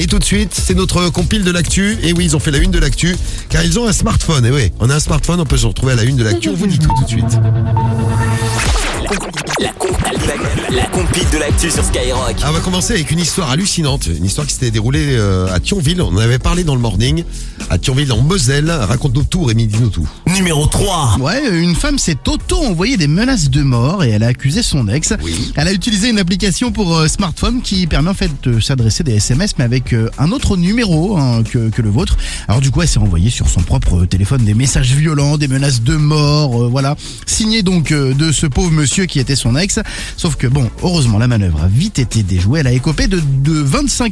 Et tout de suite, c'est notre compile de l'actu. Et oui, ils ont fait la une de l'actu, car ils ont un smartphone. Et oui, on a un smartphone, on peut se retrouver à la une de l'actu. On vous dit tout de suite. La compile de l'actu sur Skyrock. On va commencer avec une histoire hallucinante. Une histoire qui s'était déroulée à Thionville. On en avait parlé dans le morning. À Thionville, en Moselle. Raconte-nous tout, Rémi, dis-nous tout. Numéro 3. Ouais, une femme s'est auto-envoyé des menaces de mort et elle a accusé son ex. Oui. Elle a utilisé une application pour smartphone qui permet en fait de s'adresser des SMS mais avec un autre numéro que le vôtre. Alors du coup, elle s'est envoyée sur son propre téléphone des messages violents, des menaces de mort, voilà. Signé donc de ce pauvre monsieur qui était son ex. Sauf que bon, heureusement, la manœuvre a vite été déjouée. Elle a écopé de 22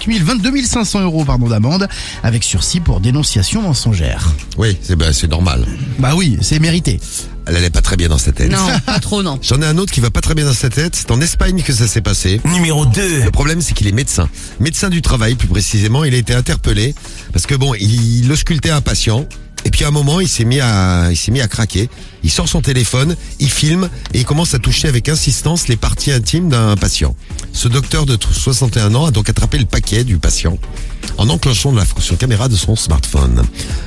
500 euros d'amende avec sursis pour dénonciation mensongère. Oui, c'est normal. Bah oui, c'est mérité. Elle allait pas très bien dans sa tête. Non, pas trop, non. J'en ai un autre qui va pas très bien dans sa tête. C'est en Espagne que ça s'est passé. Numéro 2. Le problème, c'est qu'il est médecin. Médecin du travail, plus précisément. Il a été interpellé parce que bon, il auscultait un patient. Et puis à un moment, il s'est mis à craquer. Il sort son téléphone, il filme et il commence à toucher avec insistance les parties intimes d'un patient. Ce docteur de 61 ans a donc attrapé le paquet du patient en enclenchant la fonction caméra de son smartphone.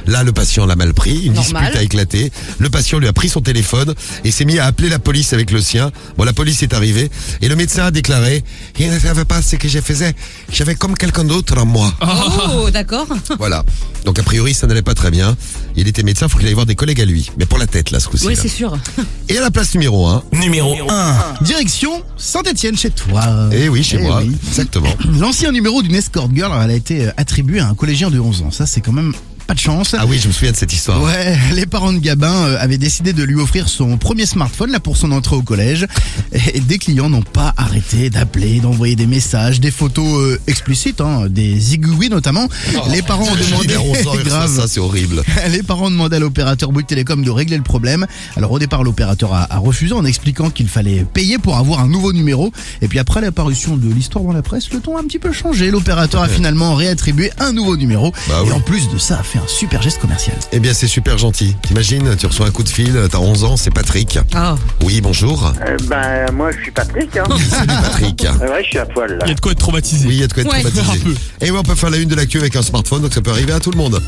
Là, le patient l'a mal pris, une Normal. dispute a éclaté. Le patient lui a pris son téléphone et s'est mis à appeler la police avec le sien. Bon, la police est arrivée et le médecin a déclaré « Il ne savait pas ce que je faisais. J'avais comme quelqu'un d'autre en moi. » Oh, d'accord. Voilà. Donc a priori, ça n'allait pas très bien. Il était médecin, il faut qu'il aille voir des collègues à lui. Mais pour la tête, là, ce coup-ci. Oui, là. c'est sûr. Et à la place numéro 1. Numéro 1. Direction Saint-Étienne chez toi. Eh oui, chez moi. oui. Exactement. L'ancien numéro d'une escort girl, elle a été attribuée à un collégien de 11 ans. Ça, c'est quand même pas de chance. Ah oui, je me souviens de cette histoire. Ouais, les parents de Gabin avaient décidé de lui offrir son premier smartphone là pour son entrée au collège. Et des clients n'ont pas arrêté d'appeler, d'envoyer des messages, des photos explicites, des zigouis notamment. Les parents ont demandé, Il a 11 ans, il reçoit grave. ça, c'est horrible. Les parents demandaient à l'opérateur Bouygues Télécom de régler le problème. Alors au départ, l'opérateur a refusé en expliquant qu'il fallait payer pour avoir un nouveau numéro. Et puis après l'apparition de l'histoire dans la presse, le ton a un petit peu changé. L'opérateur a finalement réattribué un nouveau numéro. Bah et oui. en plus de ça, a fait un super geste commercial. Eh bien, c'est super gentil. T'imagines, tu reçois un coup de fil, t'as 11 ans, c'est Patrick. Ah. Oui, bonjour. Moi je suis Patrick. Salut Patrick. Ouais, je suis à poil là. Il y a de quoi être traumatisé. Oui, il y a de quoi être Ouais. traumatisé. Un peu. Et oui, on peut faire la une de l'actu avec un smartphone, donc ça peut arriver à tout le monde.